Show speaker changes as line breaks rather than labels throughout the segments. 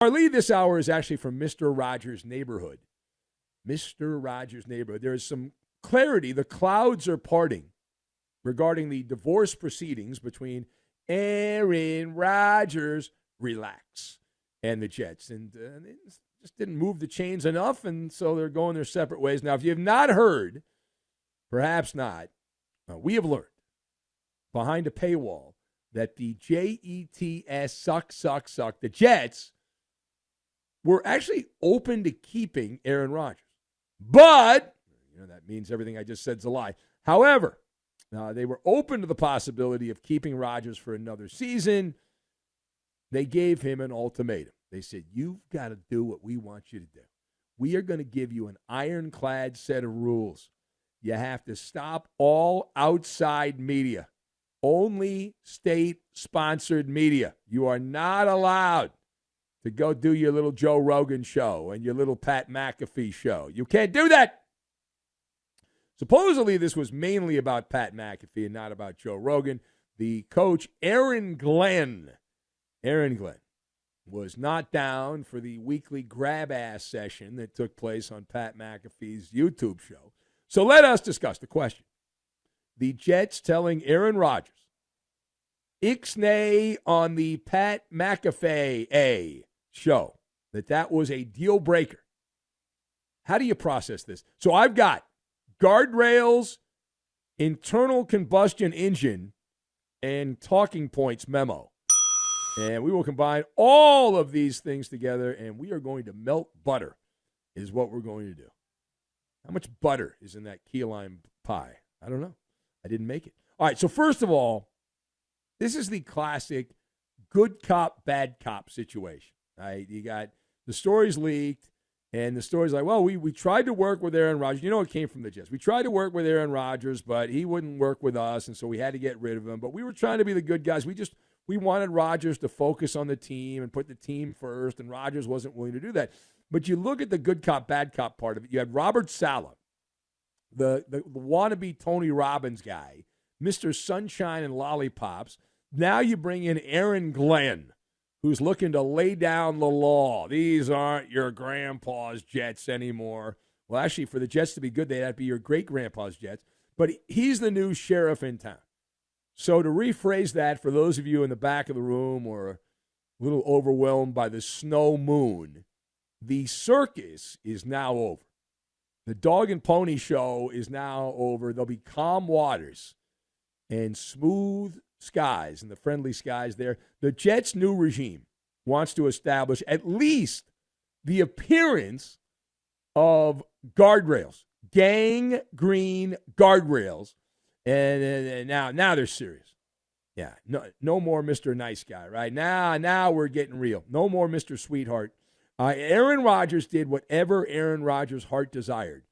Our lead this hour is actually from Mr. Rodgers' neighborhood. Mr. Rodgers' neighborhood. There is some clarity. The clouds are parting regarding the divorce proceedings between Aaron Rodgers, relax, and the Jets. And they just didn't move the chains enough, and so they're going their separate ways. Now, if you have not heard, perhaps not, we have learned behind a paywall that the Jets suck, the Jets were actually open to keeping Aaron Rodgers. But, that means everything I just said is a lie. However, they were open to the possibility of keeping Rodgers for another season. They gave him an ultimatum. They said, you've got to do what we want you to do. We are going to give you an ironclad set of rules. You have to stop all outside media, only state-sponsored media. You are not allowed to go do your little Joe Rogan show and your little Pat McAfee show. You can't do that. Supposedly, this was mainly about Pat McAfee and not about Joe Rogan. The coach, Aaron Glenn, was not down for the weekly grab-ass session that took place on Pat McAfee's YouTube show. So let us discuss the question. The Jets telling Aaron Rodgers, ixnay on the Pat McAfee show, that was a deal breaker. How do you process this? So I've got guardrails, internal combustion engine, and talking points memo. And we will combine all of these things together, and we are going to melt butter is what we're going to do. How much butter is in that key lime pie? I don't know. I didn't make it. All right, so first of all, this is the classic good cop, bad cop situation. Right? You got the stories leaked, and the story's like, well, we tried to work with Aaron Rodgers. You know, it came from the Jets. We tried to work with Aaron Rodgers, but he wouldn't work with us, and so we had to get rid of him. But we were trying to be the good guys. We wanted Rodgers to focus on the team and put the team first, and Rodgers wasn't willing to do that. But you look at the good cop, bad cop part of it. You had Robert Saleh, the wannabe Tony Robbins guy, Mr. Sunshine and Lollipops. Now you bring in Aaron Glenn, who's looking to lay down the law. These aren't your grandpa's Jets anymore. Well, actually, for the Jets to be good, they'd have to be your great-grandpa's Jets. But he's the new sheriff in town. So to rephrase that, for those of you in the back of the room or a little overwhelmed by the snow moon, the circus is now over. The dog and pony show is now over. There'll be calm waters and smooth skies and the friendly skies there. The Jets' new regime wants to establish at least the appearance of guardrails, gang green guardrails. And now they're serious. Yeah, no more Mr. Nice Guy, right? Now we're getting real. No more Mr. Sweetheart. Aaron Rodgers did whatever Aaron Rodgers' heart desired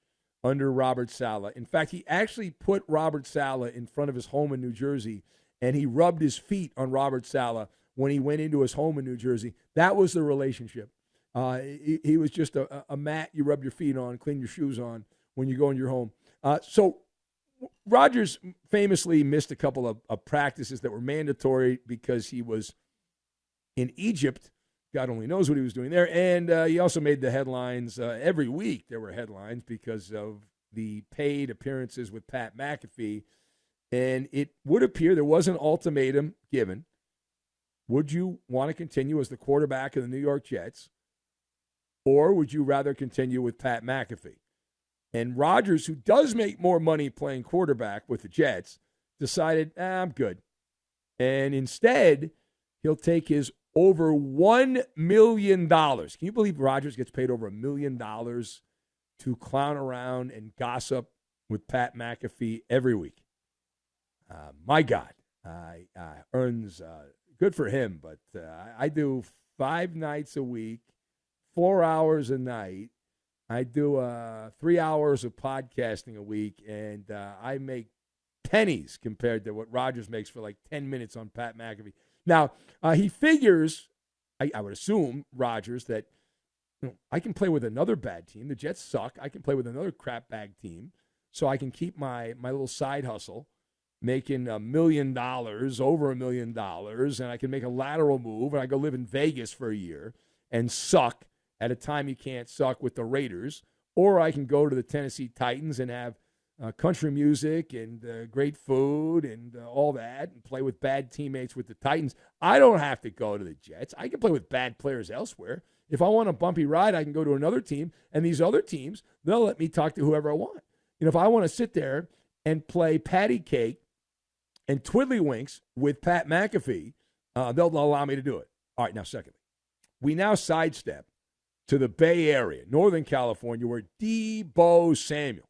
under Robert Saleh. In fact, he actually put Robert Saleh in front of his home in New Jersey, and he rubbed his feet on Robert Saleh when he went into his home in New Jersey. That was the relationship. He was just a mat you rub your feet on, clean your shoes on when you go in your home. So Rodgers famously missed a couple of practices that were mandatory because he was in Egypt. God only knows what he was doing there. And he also made the headlines. Every week there were headlines because of the paid appearances with Pat McAfee. And it would appear there was an ultimatum given. Would you want to continue as the quarterback of the New York Jets? Or would you rather continue with Pat McAfee? And Rodgers, who does make more money playing quarterback with the Jets, decided, I'm good. And instead, he'll take his over $1 million. Can you believe Rodgers gets paid over $1 million to clown around and gossip with Pat McAfee every week? My God, earns good for him, but I do 5 nights a week, 4 hours a night. I do 3 hours of podcasting a week, and I make pennies compared to what Rodgers makes for like 10 minutes on Pat McAfee. Now, he figures, I would assume, Rodgers, that I can play with another bad team. The Jets suck. I can play with another crap bag team, so I can keep my little side hustle, making $1 million, over $1 million, and I can make a lateral move, and I go live in Vegas for a year. and suck at a time you can't suck with the Raiders, or I can go to the Tennessee Titans and have country music and great food and all that and play with bad teammates with the Titans. I don't have to go to the Jets. I can play with bad players elsewhere. If I want a bumpy ride, I can go to another team, and these other teams, they'll let me talk to whoever I want. If I want to sit there and play patty cake and twiddlywinks with Pat McAfee, they'll allow me to do it. All right, now, secondly, we now sidestep to the Bay Area, Northern California, where Deebo Samuel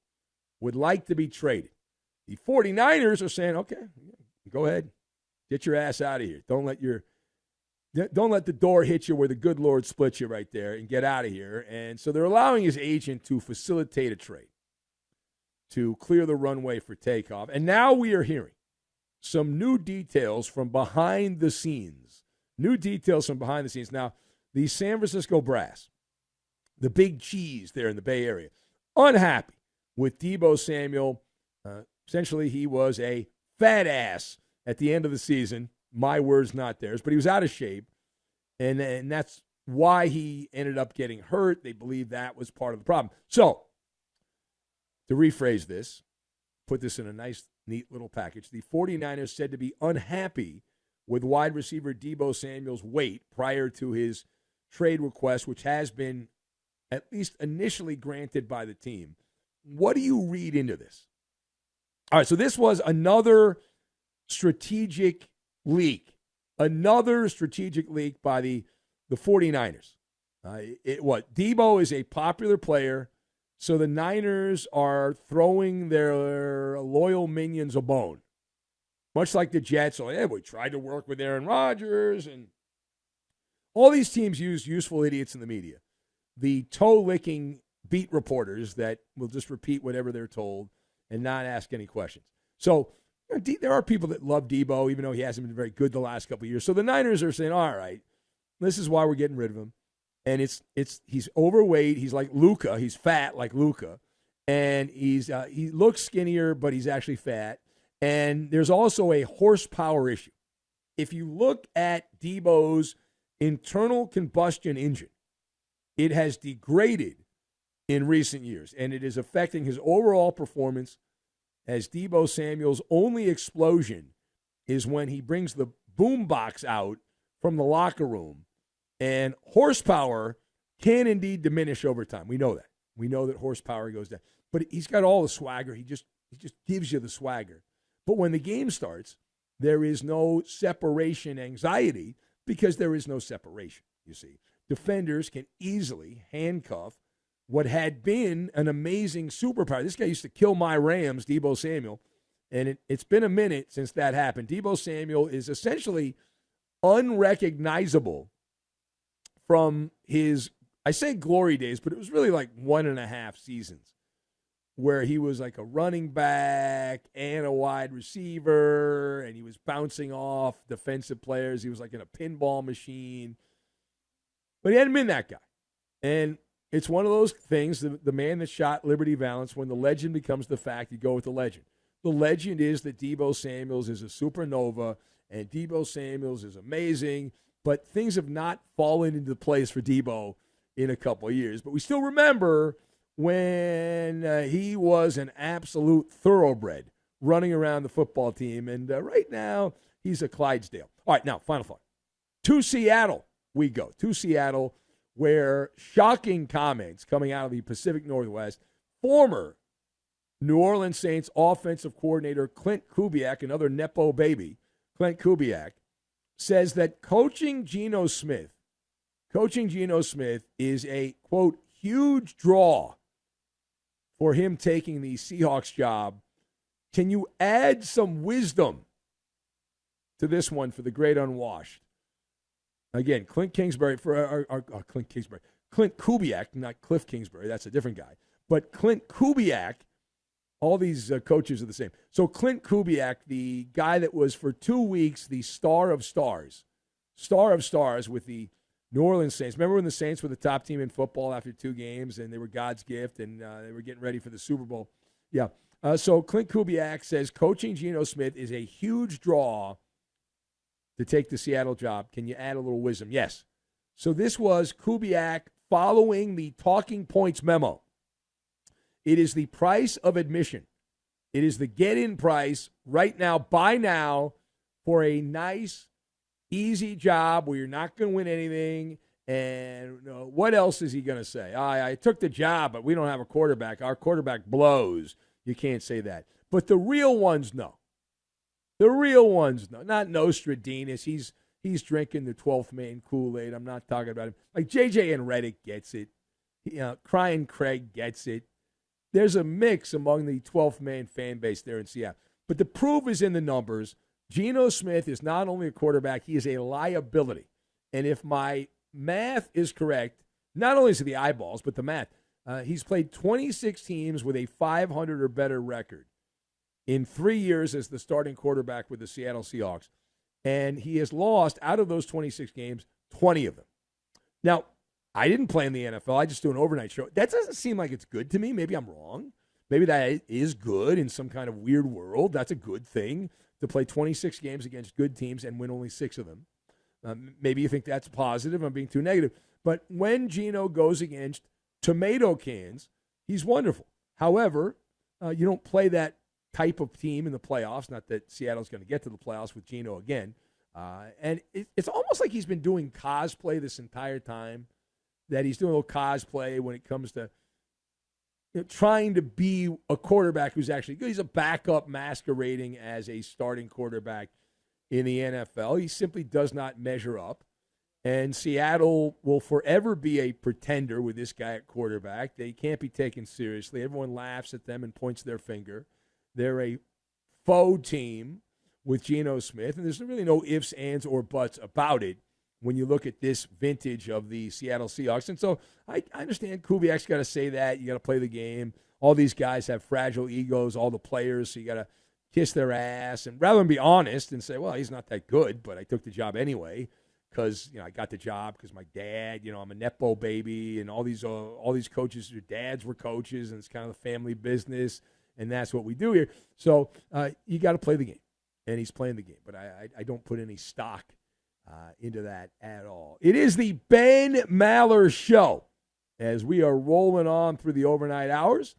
would like to be traded. The 49ers are saying, okay, go ahead. Get your ass out of here. Don't let the door hit you where the good Lord splits you right there, and get out of here. And so they're allowing his agent to facilitate a trade to clear the runway for takeoff. And now we are hearing some new details from behind the scenes. Now, the San Francisco Brass, the big cheese there in the Bay Area, unhappy with Deebo Samuel. Essentially, he was a fat ass at the end of the season. My words, not theirs. But he was out of shape, and that's why he ended up getting hurt. They believe that was part of the problem. So, to rephrase this, put this in a nice, neat little package, the 49ers said to be unhappy with wide receiver Deebo Samuel's weight prior to his trade request, which has been at least initially granted by the team. What do you read into this? All right, so this was another strategic leak. Another strategic leak by the 49ers. Deebo is a popular player, so the Niners are throwing their loyal minions a bone. Much like the Jets. Oh, yeah, we tried to work with Aaron Rodgers. And all these teams use useful idiots in the media. The toe-licking beat reporters that will just repeat whatever they're told and not ask any questions. So there are people that love Deebo, even though he hasn't been very good the last couple of years. So the Niners are saying, all right, this is why we're getting rid of him. And he's overweight. He's like Luka. He's fat like Luka. And he looks skinnier, but he's actually fat. And there's also a horsepower issue. If you look at Deebo's internal combustion engine, it has degraded in recent years, and it is affecting his overall performance, as Deebo Samuel's only explosion is when he brings the boombox out from the locker room. And horsepower can indeed diminish over time. We know that. We know that horsepower goes down. But he's got all the swagger. He just gives you the swagger. But when the game starts, there is no separation anxiety because there is no separation, you see. Defenders can easily handcuff what had been an amazing superpower. This guy used to kill my Rams, Deebo Samuel, and it's been a minute since that happened. Deebo Samuel is essentially unrecognizable from his, I say glory days, but it was really like 1.5 seasons where he was like a running back and a wide receiver, and he was bouncing off defensive players. He was like in a pinball machine. But he hadn't been that guy. And it's one of those things, the man that shot Liberty Valance, when the legend becomes the fact, you go with the legend. The legend is that Deebo Samuels is a supernova, and Deebo Samuels is amazing, but things have not fallen into place for Deebo in a couple of years. But we still remember when he was an absolute thoroughbred running around the football team, and right now he's a Clydesdale. All right, now, final thought. To Seattle we go. To Seattle, where shocking comments coming out of the Pacific Northwest, former New Orleans Saints offensive coordinator Clint Kubiak, another Nepo baby, Clint Kubiak, says that coaching Geno Smith is a, quote, huge draw for him taking the Seahawks job. Can you add some wisdom to this one for the great unwashed? Again, Clint Kubiak, not Cliff Kingsbury. That's a different guy. But Clint Kubiak, all these coaches are the same. So Clint Kubiak, the guy that was for 2 weeks the star of stars with the New Orleans Saints. Remember when the Saints were the top team in football after 2 games, and they were God's gift, and they were getting ready for the Super Bowl? Yeah. So Clint Kubiak says coaching Geno Smith is a huge draw to take the Seattle job. Can you add a little wisdom? Yes. So this was Kubiak following the talking points memo. It is the price of admission. It is the get-in price right now, buy now, for a nice, easy job where you're not going to win anything. And what else is he going to say? I took the job, but we don't have a quarterback. Our quarterback blows. You can't say that. But the real ones know. The real ones know. Not Nostradamus. He's drinking the 12th man Kool-Aid. I'm not talking about him. Like J.J. and Reddick gets it. Crying Craig gets it. There's a mix among the 12th man fan base there in Seattle. But the proof is in the numbers. Geno Smith is not only a quarterback, he is a liability. And if my math is correct, not only is it the eyeballs, but the math, he's played 26 teams with a 500 or better record in 3 years as the starting quarterback with the Seattle Seahawks. And he has lost, out of those 26 games, 20 of them. Now, I didn't play in the NFL. I just do an overnight show. That doesn't seem like it's good to me. Maybe I'm wrong. Maybe that is good in some kind of weird world. That's a good thing, to play 26 games against good teams and win only 6 of them. Maybe you think that's positive. I'm being too negative. But when Geno goes against tomato cans, he's wonderful. However, you don't play that type of team in the playoffs. Not that Seattle's going to get to the playoffs with Geno again. And it's almost like he's been doing cosplay this entire time, that he's doing a little cosplay when it comes to trying to be a quarterback who's actually good. He's a backup masquerading as a starting quarterback in the NFL. He simply does not measure up. And Seattle will forever be a pretender with this guy at quarterback. They can't be taken seriously. Everyone laughs at them and points their finger. They're a faux team with Geno Smith, and there's really no ifs, ands, or buts about it when you look at this vintage of the Seattle Seahawks. And so I understand Kubiak's got to say that. You got to play the game. All these guys have fragile egos, all the players, so you got to kiss their ass. And rather than be honest and say, well, he's not that good, but I took the job anyway because I got the job because my dad, I'm a Nepo baby, and all these coaches, their dads were coaches, and it's kind of the family business, and that's what we do here. So you got to play the game, and he's playing the game. But I don't put any stock into that at all. It is the Ben Maller Show as we are rolling on through the overnight hours.